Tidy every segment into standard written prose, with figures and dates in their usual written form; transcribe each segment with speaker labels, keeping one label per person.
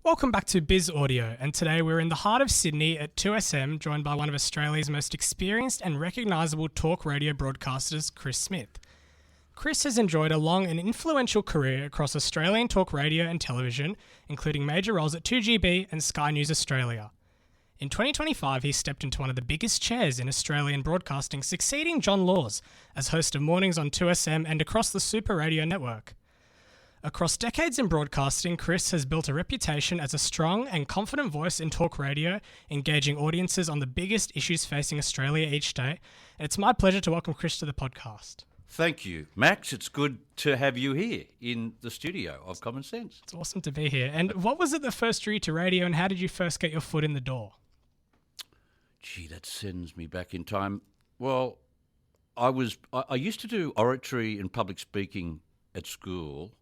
Speaker 1: Welcome back to Biz Audio, and today we're in the heart of Sydney at 2SM, joined by one of Australia's most experienced and recognisable talk radio broadcasters, Chris Smith. Chris has enjoyed a long and influential career across Australian talk radio and television, including major roles at 2GB and Sky News Australia. In 2025, he stepped into one of the biggest chairs in Australian broadcasting, succeeding John Laws as host of Mornings on 2SM and across the Super Radio network. Across decades in broadcasting, Chris has built a reputation as a strong and confident voice in talk radio, engaging audiences on the biggest issues facing Australia each day. And it's my pleasure to welcome Chris to the podcast.
Speaker 2: Thank you, Max. It's good to have you here in the studio of Common Sense.
Speaker 1: It's awesome to be here. And what was it that first drew you to radio, and how did you first get your foot in the door?
Speaker 2: Gee, that sends me back in time. Well, I used to do oratory and public speaking at school,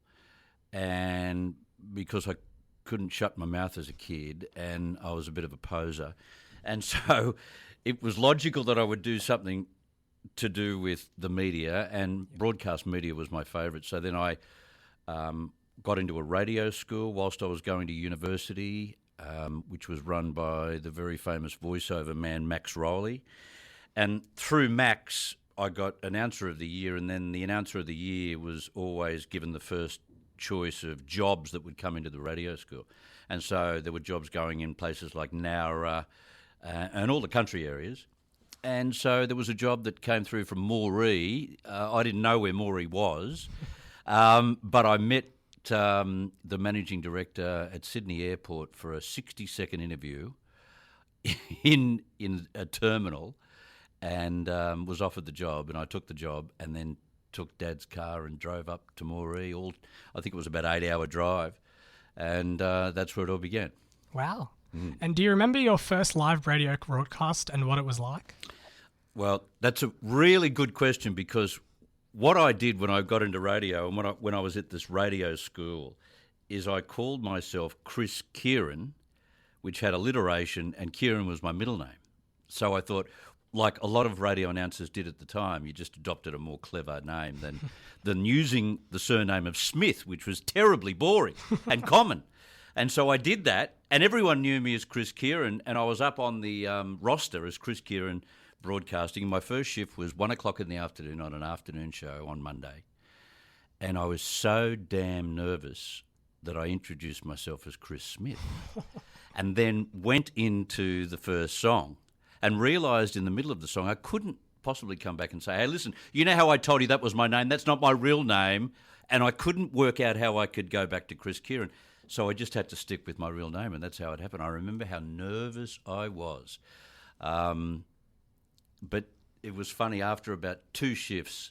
Speaker 2: and because I couldn't shut my mouth as a kid and I was a bit of a poser, and so it was logical that I would do something to do with the media, and broadcast media was my favourite. So then I got into a radio school whilst I was going to university, which was run by the very famous voiceover man Max Rowley. And through Max, I got Announcer of the Year, and then the Announcer of the Year was always given the first choice of jobs that would come into the radio school. And so there were jobs going in places like Nowra and all the country areas. And so there was a job that came through from Moree. I didn't know where Moree was, but I met the managing director at Sydney Airport for a 60-second interview in a terminal, and was offered the job, and I took the job, and then took Dad's car and drove up to Moree. I think it was about 8-hour drive, and that's where it all began.
Speaker 1: Wow. And do you remember your first live radio broadcast and what it was like?
Speaker 2: Well, that's a really good question, because what I did when I got into radio and when I was at this radio school is I called myself Chris Kieran, which had alliteration, and Kieran was my middle name. So I thought, like a lot of radio announcers did at the time, you just adopted a more clever name than using the surname of Smith, which was terribly boring and common. And so I did that, and everyone knew me as Chris Kieran, and I was up on the roster as Chris Kieran broadcasting. My first shift was 1 o'clock in the afternoon on an afternoon show on Monday, and I was so damn nervous that I introduced myself as Chris Smith and then went into the first song and realised in the middle of the song I couldn't possibly come back and say, hey, listen, you know how I told you that was my name? That's not my real name. And I couldn't work out how I could go back to Chris Kieran. So I just had to stick with my real name, and that's how it happened. I remember how nervous I was. But it was funny, after about 2 shifts,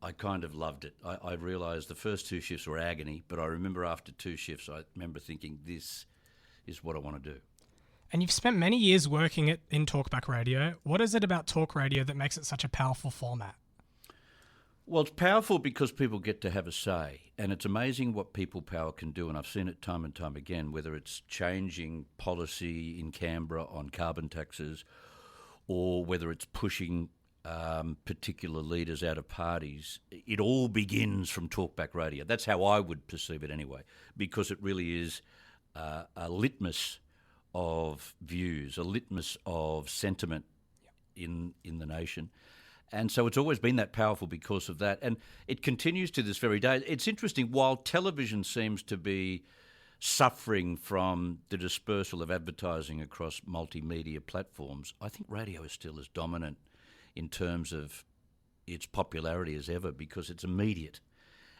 Speaker 2: I kind of loved it. I realised the first 2 shifts were agony, but I remember after 2 shifts, I remember thinking, this is what I want to do.
Speaker 1: And you've spent many years working in talkback radio. What is it about talk radio that makes it such a powerful format?
Speaker 2: Well, it's powerful because people get to have a say, and it's amazing what people power can do, and I've seen it time and time again, whether it's changing policy in Canberra on carbon taxes, or whether it's pushing particular leaders out of parties. It all begins from talkback radio. That's how I would perceive it anyway, because it really is a litmus of views, a litmus of sentiment in the nation. And so it's always been that powerful because of that. And it continues to this very day. It's interesting, while television seems to be suffering from the dispersal of advertising across multimedia platforms, I think radio is still as dominant in terms of its popularity as ever, because it's immediate.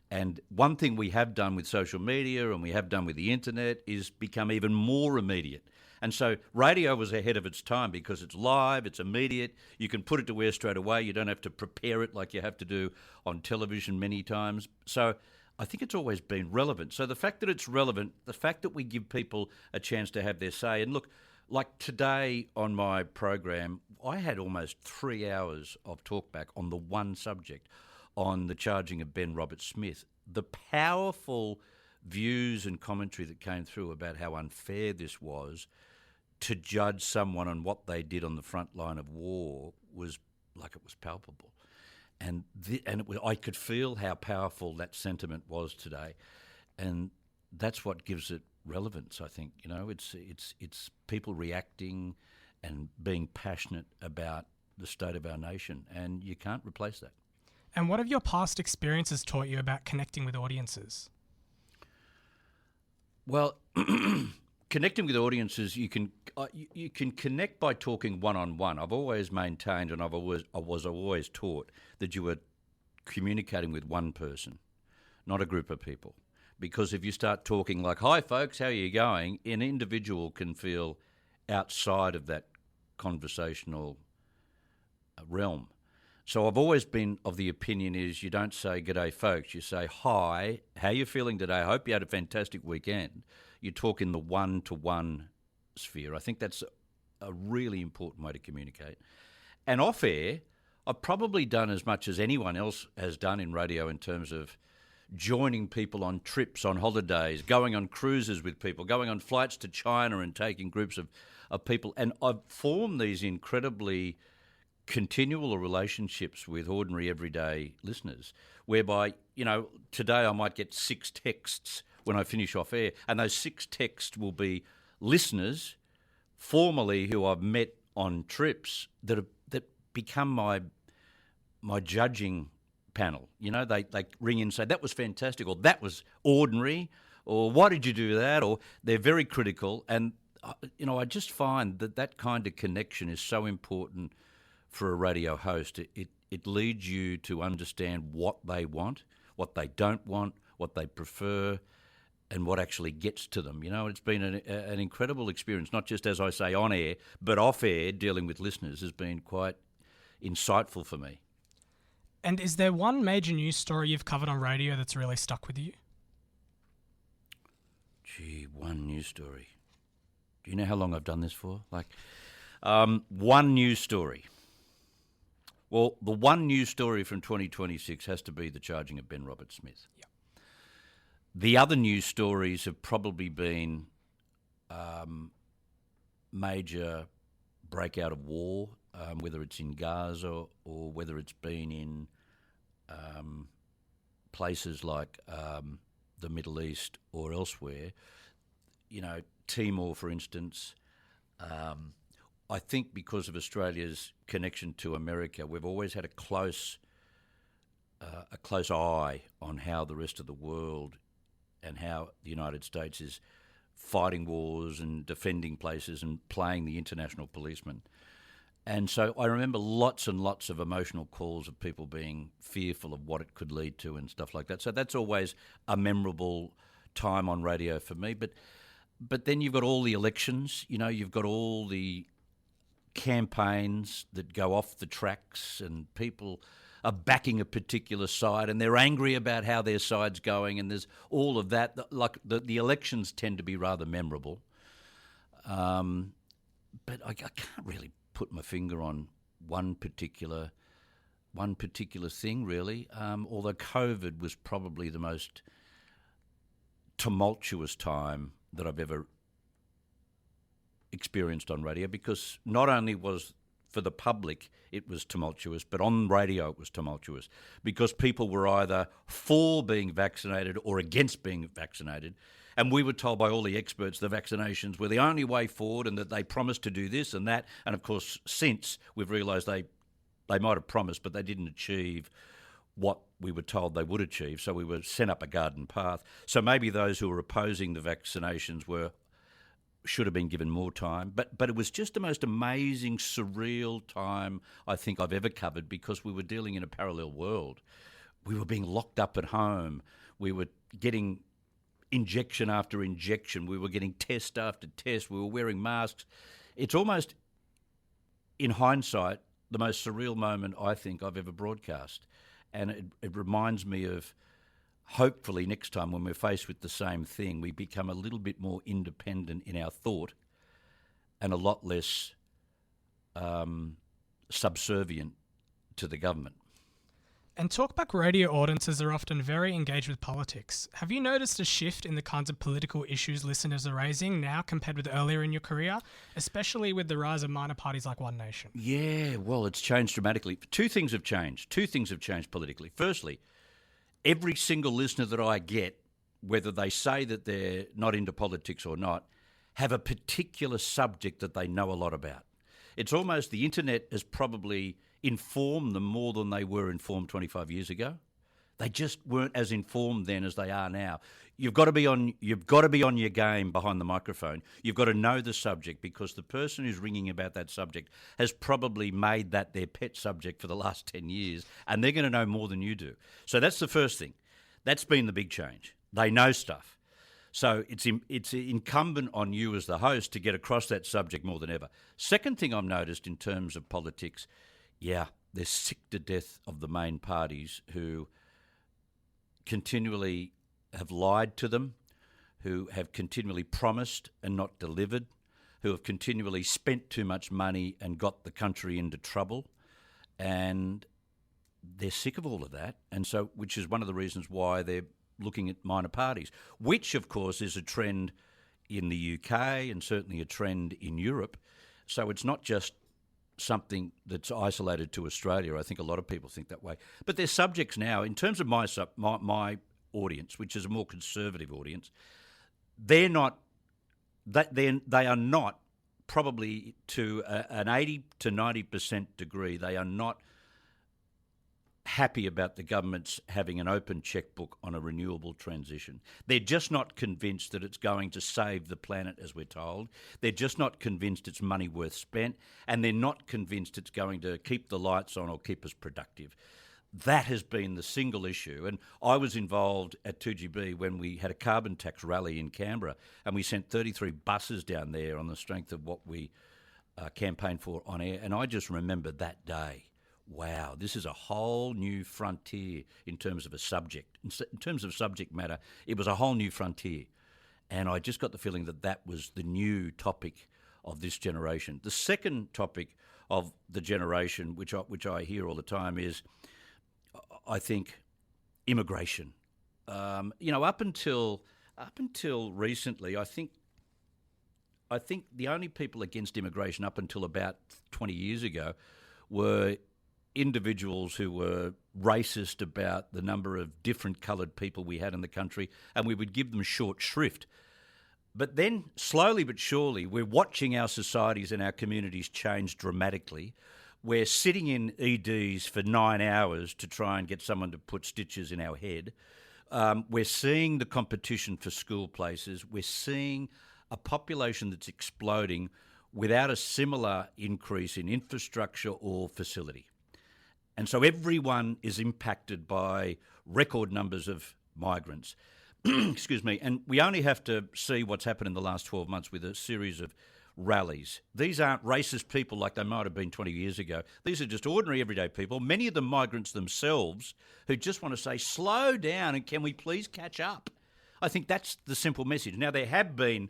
Speaker 2: And one thing we have done with social media and we have done with the internet is become even more immediate. And so radio was ahead of its time because it's live, it's immediate, you can put it to air straight away, you don't have to prepare it like you have to do on television many times. So I think it's always been relevant. So the fact that it's relevant, the fact that we give people a chance to have their say, and look, like today on my program, I had almost 3 hours of talkback on the one subject, on the charging of Ben Roberts-Smith. The powerful views and commentary that came through about how unfair this was to judge someone on what they did on the front line of war was like, it was palpable. And I could feel how powerful that sentiment was today. And that's what gives it relevance. I think it's people reacting and being passionate about the state of our nation, and you can't replace that.
Speaker 1: And what have your past experiences taught you about connecting with audiences?
Speaker 2: Well, connecting with audiences, you can connect by talking one-on-one. I've always maintained, and I was always taught that you were communicating with one person, not a group of people. Because if you start talking like, "Hi, folks, how are you going?" an individual can feel outside of that conversational realm. So I've always been of the opinion is you don't say, "G'day, folks." You say, "Hi, how you feeling today? I hope you had a fantastic weekend." You talk in the one-to-one sphere. I think that's a really important way to communicate. And off-air, I've probably done as much as anyone else has done in radio in terms of joining people on trips, on holidays, going on cruises with people, going on flights to China and taking groups of people. And I've formed these incredibly continual relationships with ordinary everyday listeners whereby, today I might get 6 texts when I finish off air, and those 6 texts will be listeners formerly who I've met on trips that become my judging panel. They ring in and say, "That was fantastic," or "That was ordinary," or "Why did you do that?" Or they're very critical. And, I just find that kind of connection is so important for a radio host. It leads you to understand what they want, what they don't want, what they prefer, and what actually gets to them. It's been an incredible experience, not just, as I say, on air, but off air, dealing with listeners has been quite insightful for me.
Speaker 1: And is there one major news story you've covered on radio that's really stuck with you?
Speaker 2: Gee, one news story. Do you know how long I've done this for? One news story. Well, the one news story from 2026 has to be the charging of Ben Roberts-Smith.
Speaker 1: Yep.
Speaker 2: The other news stories have probably been major breakout of war, whether it's in Gaza or whether it's been in places like the Middle East or elsewhere. Timor, for instance. I think because of Australia's connection to America, we've always had a close eye on how the rest of the world and how the United States is fighting wars and defending places and playing the international policeman. And so I remember lots and lots of emotional calls of people being fearful of what it could lead to and stuff like that. So that's always a memorable time on radio for me. But then you've got all the elections, you've got all the campaigns that go off the tracks and people are backing a particular side and they're angry about how their side's going, and there's all of that. Like the elections tend to be rather memorable. But I can't really put my finger on one particular thing, really. Although COVID was probably the most tumultuous time that I've ever experienced on radio, because not only was for the public it was tumultuous, but on radio it was tumultuous because people were either for being vaccinated or against being vaccinated. And we were told by all the experts the vaccinations were the only way forward and that they promised to do this and that. And of course, since we've realised they might have promised, but they didn't achieve what we were told they would achieve. So we were sent up a garden path. So maybe those who were opposing the vaccinations should have been given more time. But it was just the most amazing, surreal time I think I've ever covered, because we were dealing in a parallel world. We were being locked up at home. We were getting injection after injection. We were getting test after test. We were wearing masks. It's almost, in hindsight, the most surreal moment I think I've ever broadcast. And it reminds me of, hopefully next time when we're faced with the same thing, we become a little bit more independent in our thought and a lot less subservient to the government.
Speaker 1: And talkback radio audiences are often very engaged with politics. Have you noticed a shift in the kinds of political issues listeners are raising now compared with earlier in your career, especially with the rise of minor parties like One Nation?
Speaker 2: Yeah, well, it's changed dramatically. Two things have changed politically. Firstly, every single listener that I get whether they say that they're not into politics or not, have a particular subject that they know a lot about. It's almost the internet has probably informed them more than they were informed 25 years ago. They just weren't as informed then as they are now. You've got to be on your game behind the microphone. You've got to know the subject, because the person who's ringing about that subject has probably made that their pet subject for the last 10 years, and they're going to know more than you do. So that's the first thing. That's been the big change. They know stuff. So it's incumbent on you as the host to get across that subject more than ever. Second thing I've noticed in terms of politics, they're sick to death of the main parties who continually have lied to them, who have continually promised and not delivered, who have continually spent too much money and got the country into trouble. And they're sick of all of that. And so, which is one of the reasons why they're looking at minor parties, which of course is a trend in the UK and certainly a trend in Europe. So it's not just something that's isolated to Australia. I think a lot of people think that way. But there's subjects now, in terms of my audience, which is a more conservative audience, they are not probably to an 80 to 90% degree, they are not happy about the government's having an open checkbook on a renewable transition. They're just not convinced that it's going to save the planet, as we're told. They're just not convinced it's money worth spent, and they're not convinced it's going to keep the lights on or keep us productive. That has been the single issue. And I was involved at 2GB when we had a carbon tax rally in Canberra, and we sent 33 buses down there on the strength of what we campaigned for on air. And I just remember that day. Wow, this is a whole new frontier in terms of a subject. In terms of subject matter, it was a whole new frontier. And I just got the feeling that that was the new topic of this generation. The second topic of the generation, which I hear all the time, is, I think, immigration. Up until recently, I think the only people against immigration up until about 20 years ago were individuals who were racist about the number of different coloured people we had in the country, and we would give them short shrift. But then, slowly but surely, we're watching our societies and our communities change dramatically. We're sitting in EDs for 9 hours to try and get someone to put stitches in our head. We're seeing the competition for school places. We're seeing a population that's exploding without a similar increase in infrastructure or facility. And so everyone is impacted by record numbers of migrants. Excuse me. And we only have to see what's happened in the last 12 months with a series of rallies. These aren't racist people like they might have been 20 years ago. These are just ordinary everyday people, many of them migrants themselves, who just want to say, slow down and can we please catch up? I think that's the simple message. Now, there have been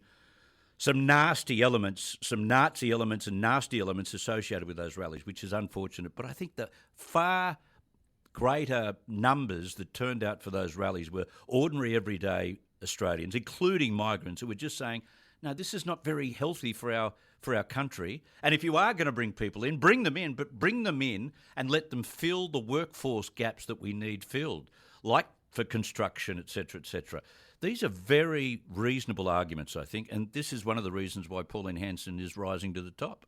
Speaker 2: some nasty elements, some Nazi elements and nasty elements associated with those rallies, which is unfortunate. But I think the far greater numbers that turned out for those rallies were ordinary everyday Australians, including migrants, who were just saying, no, this is not very healthy for our country. And if you are going to bring people in, bring them in, but bring them in and let them fill the workforce gaps that we need filled, like for construction, et cetera, et cetera. These are very reasonable arguments, I think, and this is one of the reasons why Pauline Hanson is rising to the top.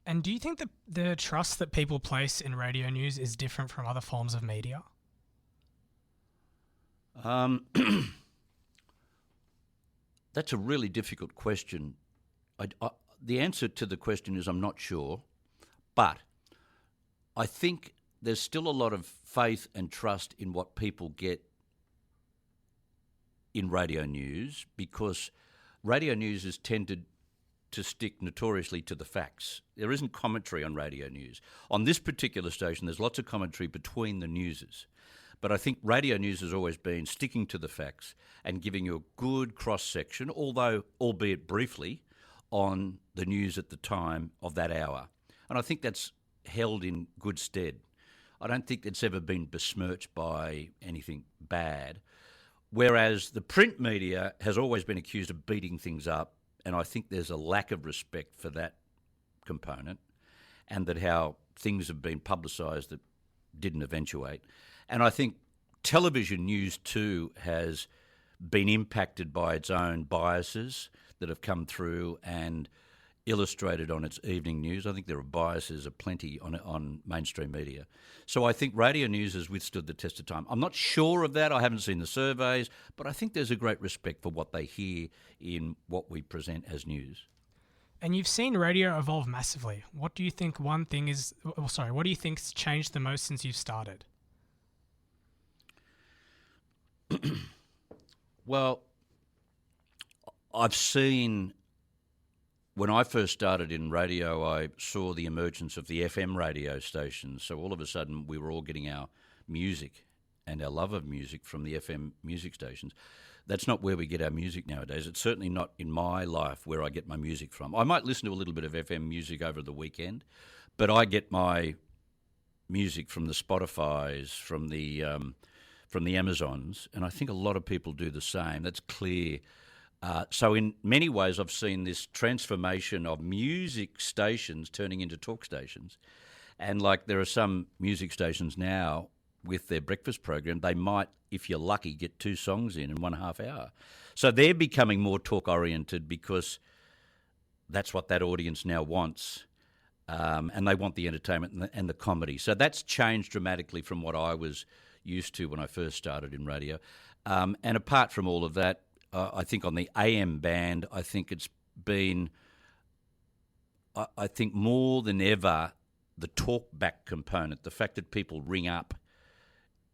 Speaker 1: And do you think that the trust that people place in radio news is different from other forms of media?
Speaker 2: That's a really difficult question. The answer to the question is I'm not sure, but I think there's still a lot of faith and trust in what people get in radio news, because radio news has tended to stick notoriously to the facts. There isn't commentary on radio news. On this particular station, there's lots of commentary between the newses. But I think radio news has always been sticking to the facts and giving you a good cross-section, although albeit briefly, on the news at the time of that hour. And I think that's held in good stead. I don't think it's ever been besmirched by anything bad. Whereas the print media has always been accused of beating things up, and I think there's a lack of respect for that component, and that how things have been publicised that didn't eventuate. And I think television news too has been impacted by its own biases that have come through and illustrated on its evening news. I think there are biases aplenty on mainstream media. So I think radio news has withstood the test of time. I'm not sure of that. I haven't seen the surveys, but I think there's a great respect for what they hear in what we present as news.
Speaker 1: And you've seen radio evolve massively. What do you think what do you think's changed the most since you've started?
Speaker 2: Well, I've seen, when I first started in radio, I saw the emergence of the FM radio stations. So all of a sudden we were all getting our music and our love of music from the FM music stations. That's not where we get our music nowadays. It's certainly not in my life where I get my music from. I might listen to a little bit of FM music over the weekend, but I get my music from the Spotifys, from the Amazons, and I think a lot of people do the same. That's clear. So in many ways, I've seen this transformation of music stations turning into talk stations. And like there are some music stations now with their breakfast program, they might, if you're lucky, get 2 songs in 1.5 hour. So they're becoming more talk-oriented because that's what that audience now wants. And they want the entertainment and the comedy. So that's changed dramatically from what I was used to when I first started in radio. And apart from all of that, I think on the AM band, I think it's been, I think more than ever, the talk-back component, the fact that people ring up,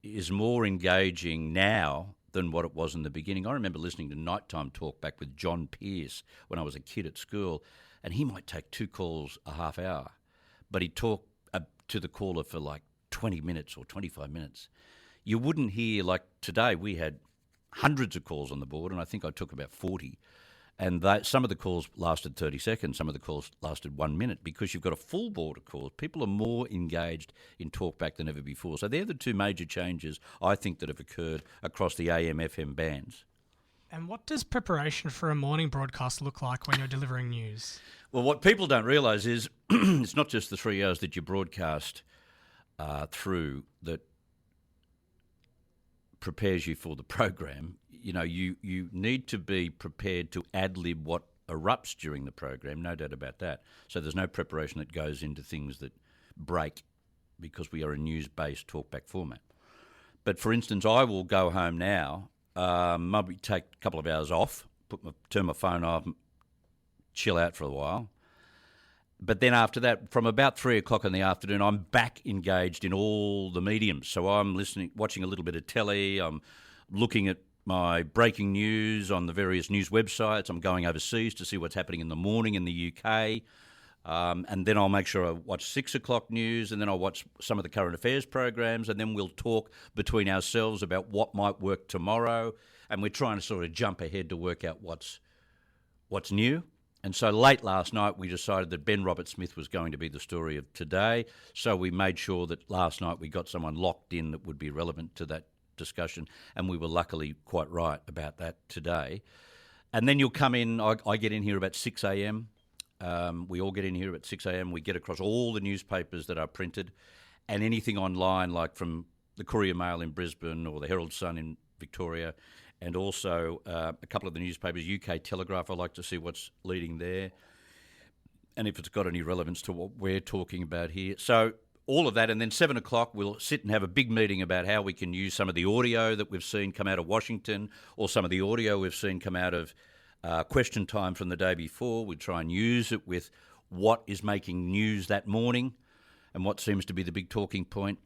Speaker 2: is more engaging now than what it was in the beginning. I remember listening to nighttime talkback with John Pearce when I was a kid at school, and he might take 2 calls a half hour, but he'd talk to the caller for like 20 minutes or 25 minutes. You wouldn't hear, like today, we had hundreds of calls on the board, and I think I took about 40. And some of the calls lasted 30 seconds, some of the calls lasted 1 minute, because you've got a full board of calls. People are more engaged in talkback than ever before. So they're the 2 major changes, I think, that have occurred across the AM/FM bands.
Speaker 1: And what does preparation for a morning broadcast look like when you're delivering news?
Speaker 2: Well, what people don't realise is it's not just the 3 hours that you broadcast through that prepares you for the program. You know, you need to be prepared to ad-lib what erupts during the program, no doubt about that. So there's no preparation that goes into things that break, because we are a news-based talkback format. But for instance, I will go home now, maybe take a couple of hours off, turn my phone off, chill out for a while. But then after that, from about 3 o'clock in the afternoon, I'm back engaged in all the mediums. So I'm watching a little bit of telly, I'm looking at my breaking news on the various news websites. I'm going overseas to see what's happening in the morning in the UK. And then I'll make sure I watch 6 o'clock news, and then I'll watch some of the current affairs programs, and then we'll talk between ourselves about what might work tomorrow. And we're trying to sort of jump ahead to work out what's new. And so late last night, we decided that Ben Roberts-Smith was going to be the story of today. So we made sure that last night we got someone locked in that would be relevant to that discussion, and we were luckily quite right about that today. And then you'll come in, I get in here about 6 a.m. We all get in here at 6 a.m. We get across all the newspapers that are printed, and anything online, like from the Courier Mail in Brisbane or the Herald Sun in Victoria, and also a couple of the newspapers, UK Telegraph. I like to see what's leading there, and if it's got any relevance to what we're talking about here. So all of that, and then 7 o'clock we'll sit and have a big meeting about how we can use some of the audio that we've seen come out of Washington, or some of the audio we've seen come out of question time from the day before. We try and use it with what is making news that morning and what seems to be the big talking point.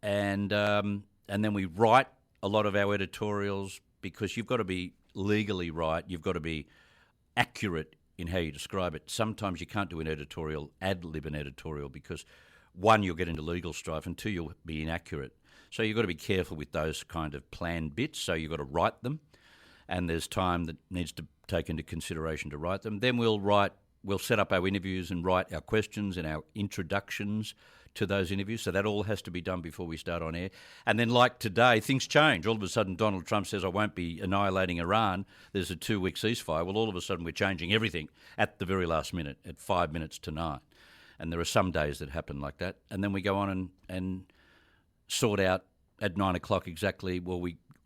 Speaker 2: And then we write a lot of our editorials, because you've got to be legally right, you've got to be accurate in how you describe it. Sometimes you can't do an editorial, ad-lib an editorial, because 1, you'll get into legal strife, and 2, you'll be inaccurate. So you've got to be careful with those kind of planned bits. So you've got to write them, and there's time that needs to take into consideration to write them. Then we'll set up our interviews and write our questions and our introductions to those interviews. So that all has to be done before we start on air. And then, like today, things change. All of a sudden, Donald Trump says, I won't be annihilating Iran. There's a 2-week ceasefire. Well, all of a sudden, we're changing everything at the very last minute, at 5 minutes to 9. And there are some days that happen like that. And then we go on and sort out at 9 o'clock exactly, well,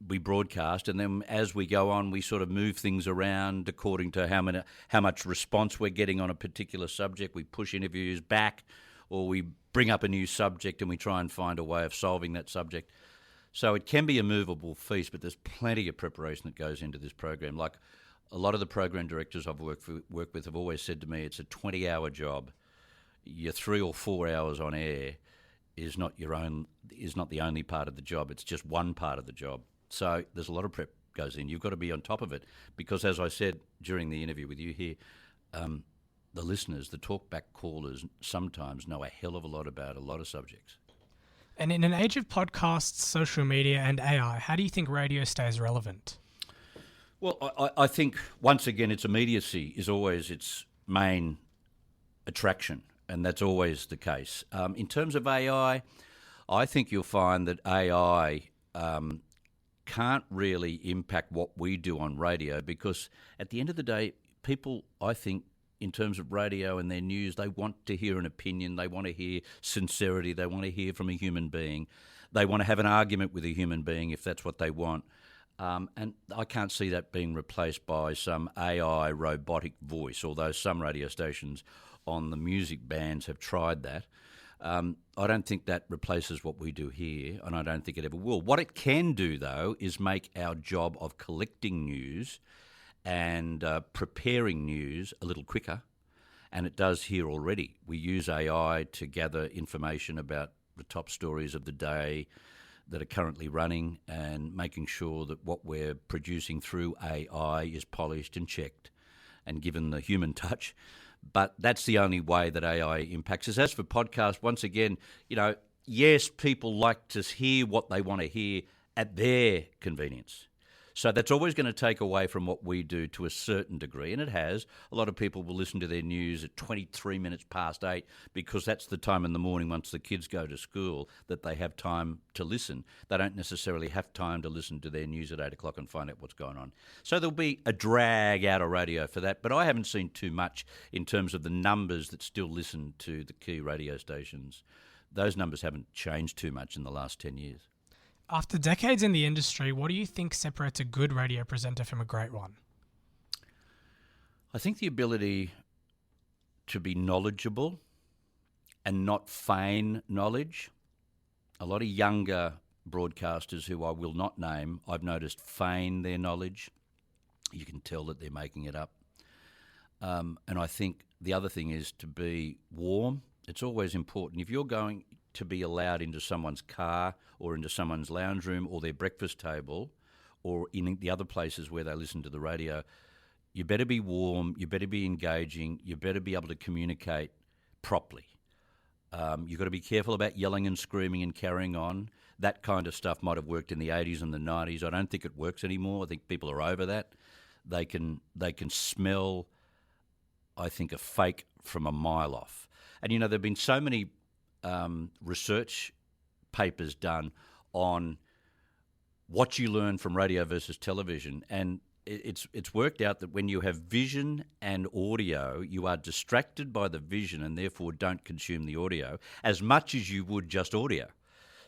Speaker 2: we broadcast, and then as we go on, we sort of move things around according to how much response we're getting on a particular subject. We push interviews back, or we bring up a new subject and we try and find a way of solving that subject. So it can be a movable feast, but there's plenty of preparation that goes into this program. Like a lot of the program directors I've worked with have always said to me, it's a 20-hour job. Your 3 or 4 hours on air is not the only part of the job. It's just one part of the job. So there's a lot of prep goes in. You've got to be on top of it because, as I said during the interview with you here, the listeners, the talkback callers, sometimes know a hell of a lot about a lot of subjects.
Speaker 1: And in an age of podcasts, social media and AI, how do you think radio stays relevant?
Speaker 2: Well, I think, once again, its immediacy is always its main attraction, and that's always the case. In terms of AI, I think you'll find that AI can't really impact what we do on radio because at the end of the day, people, I think, in terms of radio and their news, they want to hear an opinion, they want to hear sincerity, they want to hear from a human being, they want to have an argument with a human being if that's what they want. And I can't see that being replaced by some AI robotic voice, although some radio stations on the music bands have tried that. I don't think that replaces what we do here, and I don't think it ever will. What it can do, though, is make our job of collecting news and preparing news a little quicker, and it does here already. We use AI to gather information about the top stories of the day that are currently running and making sure that what we're producing through AI is polished and checked and given the human touch. But that's the only way that AI impacts us. As for podcasts, once again, yes, people like to hear what they want to hear at their convenience. So that's always going to take away from what we do to a certain degree, and it has. A lot of people will listen to their news at 23 minutes past 8 because that's the time in the morning once the kids go to school that they have time to listen. They don't necessarily have time to listen to their news at 8 o'clock and find out what's going on. So there'll be a drag out of radio for that, but I haven't seen too much in terms of the numbers that still listen to the key radio stations. Those numbers haven't changed too much in the last 10 years.
Speaker 1: After decades in the industry, what do you think separates a good radio presenter from a great one?
Speaker 2: I think the ability to be knowledgeable and not feign knowledge. A lot of younger broadcasters who I will not name, I've noticed feign their knowledge. You can tell that they're making it up. And I think the other thing is to be warm. It's always important. If you're going to be allowed into someone's car or into someone's lounge room or their breakfast table or in the other places where they listen to the radio, you better be warm, you better be engaging, you better be able to communicate properly. You've got to be careful about yelling and screaming and carrying on. That kind of stuff might have worked in the 80s and the 90s. I don't think it works anymore. I think people are over that. They can smell, I think, a fake from a mile off. And, there have been so many research papers done on what you learn from radio versus television, and it's worked out that when you have vision and audio, you are distracted by the vision and therefore don't consume the audio as much as you would just audio.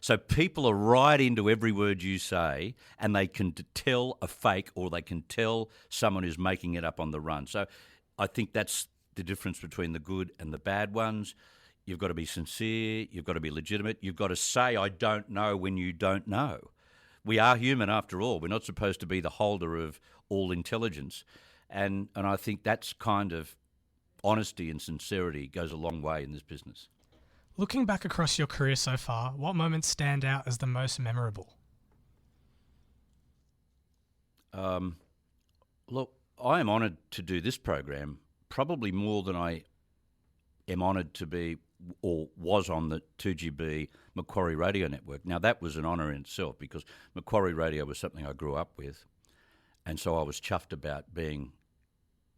Speaker 2: So people are right into every word you say, and they can tell a fake or they can tell someone who's making it up on the run. So I think that's the difference between the good and the bad ones. You've got to be sincere, you've got to be legitimate, you've got to say, I don't know when you don't know. We are human after all. We're not supposed to be the holder of all intelligence. And I think that's kind of honesty and sincerity goes a long way in this business.
Speaker 1: Looking back across your career so far, what moments stand out as the most memorable?
Speaker 2: Look, I am honoured to do this program, probably more than I am honoured to be or was on the 2GB Macquarie Radio Network. Now, that was an honour in itself because Macquarie Radio was something I grew up with, and so I was chuffed about being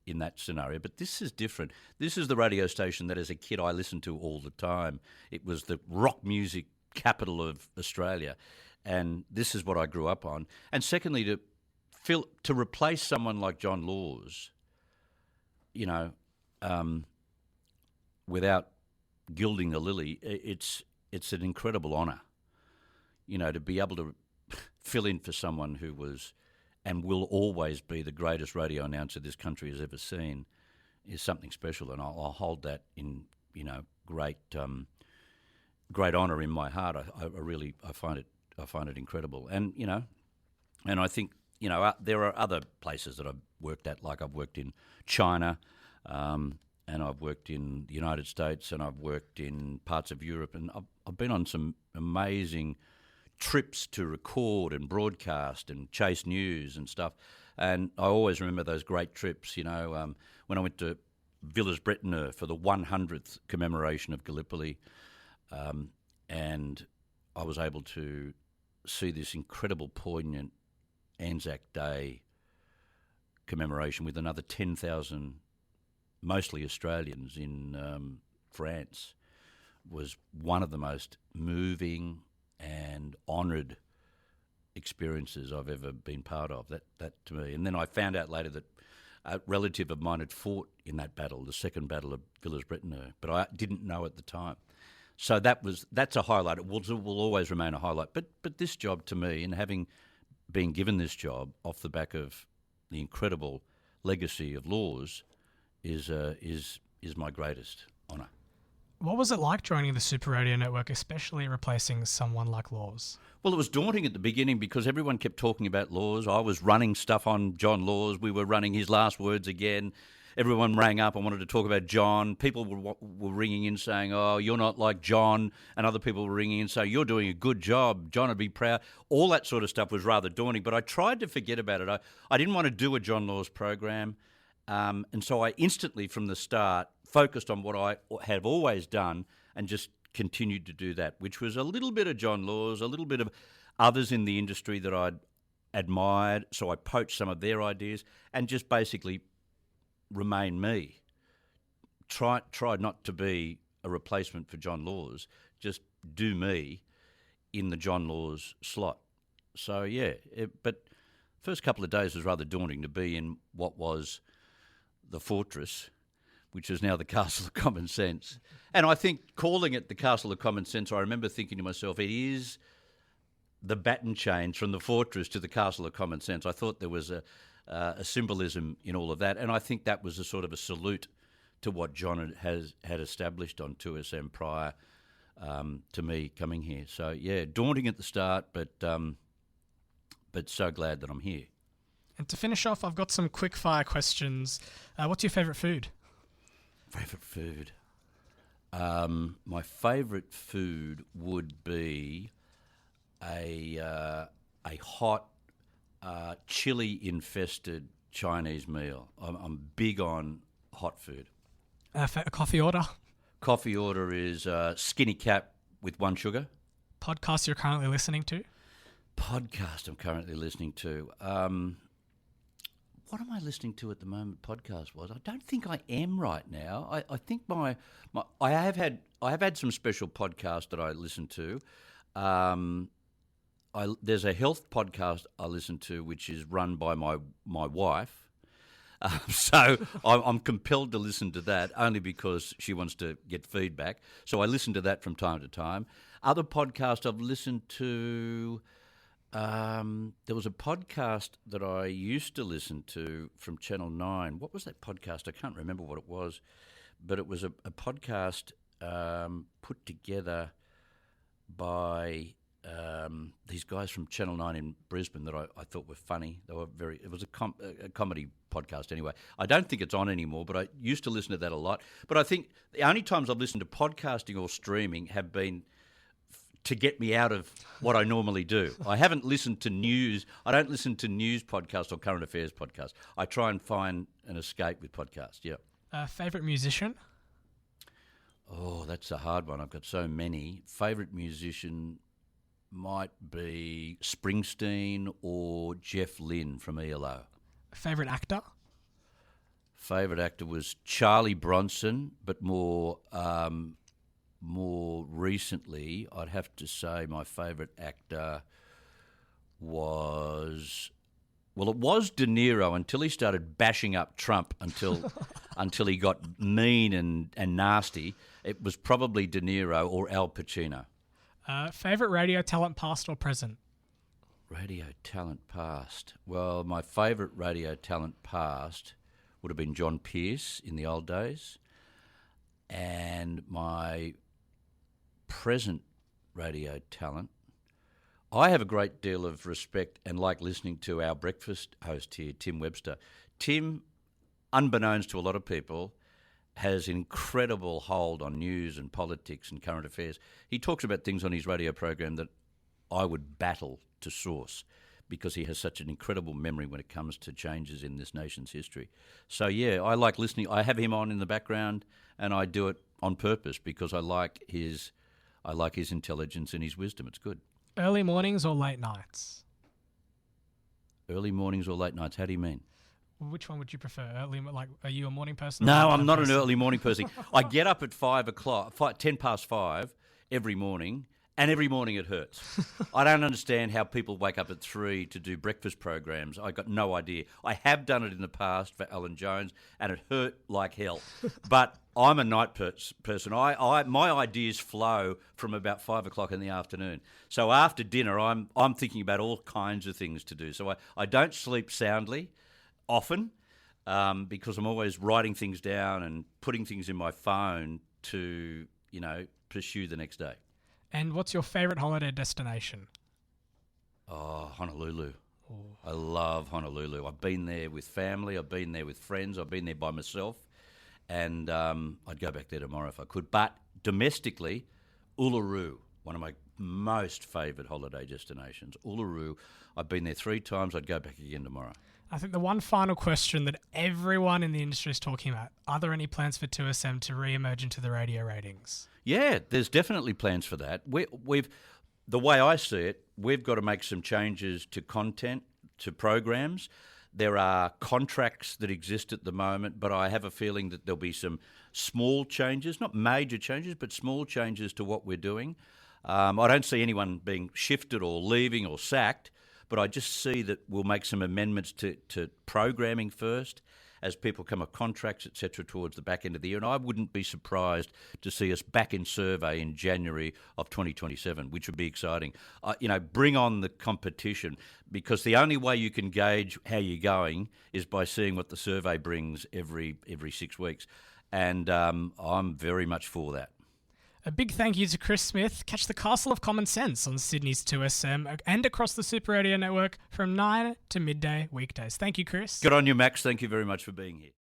Speaker 2: in that scenario. But this is different. This is the radio station that as a kid I listened to all the time. It was the rock music capital of Australia, and this is what I grew up on. And secondly, to replace someone like John Laws, without gilding the lily, it's an incredible honour, to be able to fill in for someone who was and will always be the greatest radio announcer this country has ever seen is something special, and I'll hold that in great great honour in my heart. I find it incredible, and and I think there are other places that I've worked at, like I've worked in China, and I've worked in the United States, and I've worked in parts of Europe, and I've been on some amazing trips to record and broadcast and chase news and stuff. And I always remember those great trips, when I went to Villers-Bretonneux for the 100th commemoration of Gallipoli, and I was able to see this incredible, poignant Anzac Day commemoration with another 10,000, mostly Australians, in France. Was one of the most moving and honoured experiences I've ever been part of, that to me. And then I found out later that a relative of mine had fought in that battle, the second battle of Villers-Bretonneux, but I didn't know at the time. So that's a highlight. It will always remain a highlight. But this job to me, and having been given this job off the back of the incredible legacy of Laws, is my greatest honour.
Speaker 1: What was it like joining the Super Radio Network, especially replacing someone like Laws?
Speaker 2: Well, it was daunting at the beginning because everyone kept talking about Laws. I was running stuff on John Laws. We were running his last words again. Everyone rang up and wanted to talk about John. People were ringing in saying, "Oh, you're not like John," and other people were ringing in saying, "You're doing a good job. John would be proud." All that sort of stuff was rather daunting, but I tried to forget about it. I didn't want to do a John Laws program, and so I instantly, from the start, focused on what I have always done and just continued to do that, which was a little bit of John Laws, a little bit of others in the industry that I'd admired, so I poached some of their ideas and just basically remain me. Try not to be a replacement for John Laws, just do me in the John Laws slot. So, yeah, but first couple of days was rather daunting to be in what was the fortress, which is now the Castle of Common Sense. And I think calling it the Castle of Common Sense, I remember thinking to myself, it is the baton change from the fortress to the Castle of Common Sense. I thought there was a symbolism in all of that, and I think that was a sort of a salute to what John had established on 2SM prior to me coming here. So, yeah, daunting at the start, but so glad that I'm here.
Speaker 1: And to finish off, I've got some quick fire questions. What's your favourite food?
Speaker 2: Favourite food? My favourite food would be a hot, chili-infested Chinese meal. I'm big on hot food.
Speaker 1: A coffee order?
Speaker 2: Coffee order is skinny cap with one sugar.
Speaker 1: Podcast you're currently listening to?
Speaker 2: Podcast I'm currently listening to. What am I listening to at the moment? Podcast-wise, I don't think I am right now. I think I have had some special podcasts that I listen to. There's a health podcast I listen to, which is run by my wife. So I'm compelled to listen to that only because she wants to get feedback. So I listen to that from time to time. Other podcasts I've listened to. There was a podcast that I used to listen to from Channel 9. What was that podcast? I can't remember what it was, but it was a podcast put together by these guys from Channel 9 in Brisbane that I thought were funny. They were it was a comedy podcast anyway. I don't think it's on anymore, but I used to listen to that a lot. But I think the only times I've listened to podcasting or streaming have been to get me out of what I normally do. I haven't listened to news. I don't listen to news podcasts or current affairs podcasts. I try and find an escape with podcasts, yeah.
Speaker 1: Favourite musician?
Speaker 2: Oh, that's a hard one. I've got so many. Favourite musician might be Springsteen or Jeff Lynne from ELO.
Speaker 1: Favourite actor?
Speaker 2: Favourite actor was Charlie Bronson, but more recently, I'd have to say my favourite actor was De Niro until he started bashing up Trump until he got mean and nasty. It was probably De Niro or Al Pacino.
Speaker 1: Favourite radio talent, past or present?
Speaker 2: Radio talent past. Well, my favourite radio talent past would have been John Pearce in the old days. And my present radio talent, I have a great deal of respect and like listening to our breakfast host here, Tim Webster. Tim, unbeknownst to a lot of people, has an incredible hold on news and politics and current affairs. He talks about things on his radio program that I would battle to source because he has such an incredible memory when it comes to changes in this nation's history. So, yeah, I like listening. I have him on in the background and I do it on purpose because I like his intelligence and his wisdom. It's good.
Speaker 1: Early mornings or late nights?
Speaker 2: Early mornings or late nights? How do you mean?
Speaker 1: Which one would you prefer? Are you a morning person?
Speaker 2: No, I'm not an early morning person. I get up at 10 past 5 every morning, and every morning it hurts. I don't understand how people wake up at 3 to do breakfast programs. I got no idea. I have done it in the past for Alan Jones, and it hurt like hell. But I'm a night person. My ideas flow from about 5 o'clock in the afternoon. So after dinner, I'm thinking about all kinds of things to do. So I don't sleep soundly often because I'm always writing things down and putting things in my phone to, pursue the next day.
Speaker 1: And what's your favourite holiday destination?
Speaker 2: Oh, Honolulu. Ooh. I love Honolulu. I've been there with family. I've been there with friends. I've been there by myself. And I'd go back there tomorrow if I could. But domestically, Uluru, one of my most favourite holiday destinations. Uluru, I've been there 3 times. I'd go back again tomorrow.
Speaker 1: I think the one final question that everyone in the industry is talking about, are there any plans for 2SM to re-emerge into the radio ratings?
Speaker 2: Yeah, there's definitely plans for that. We've the way I see it, we've got to make some changes to content, to programs. There are contracts that exist at the moment, but I have a feeling that there'll be some small changes, not major changes, but small changes to what we're doing. I don't see anyone being shifted or leaving or sacked, but I just see that we'll make some amendments to programming first as people come up contracts, etc., towards the back end of the year. And I wouldn't be surprised to see us back in survey in January of 2027, which would be exciting. Bring on the competition, because the only way you can gauge how you're going is by seeing what the survey brings every 6 weeks. And I'm very much for that.
Speaker 1: A big thank you to Chris Smith. Catch the Castle of Common Sense on Sydney's 2SM and across the Super Radio Network from 9 to midday weekdays. Thank you, Chris.
Speaker 2: Good on you, Max. Thank you very much for being here.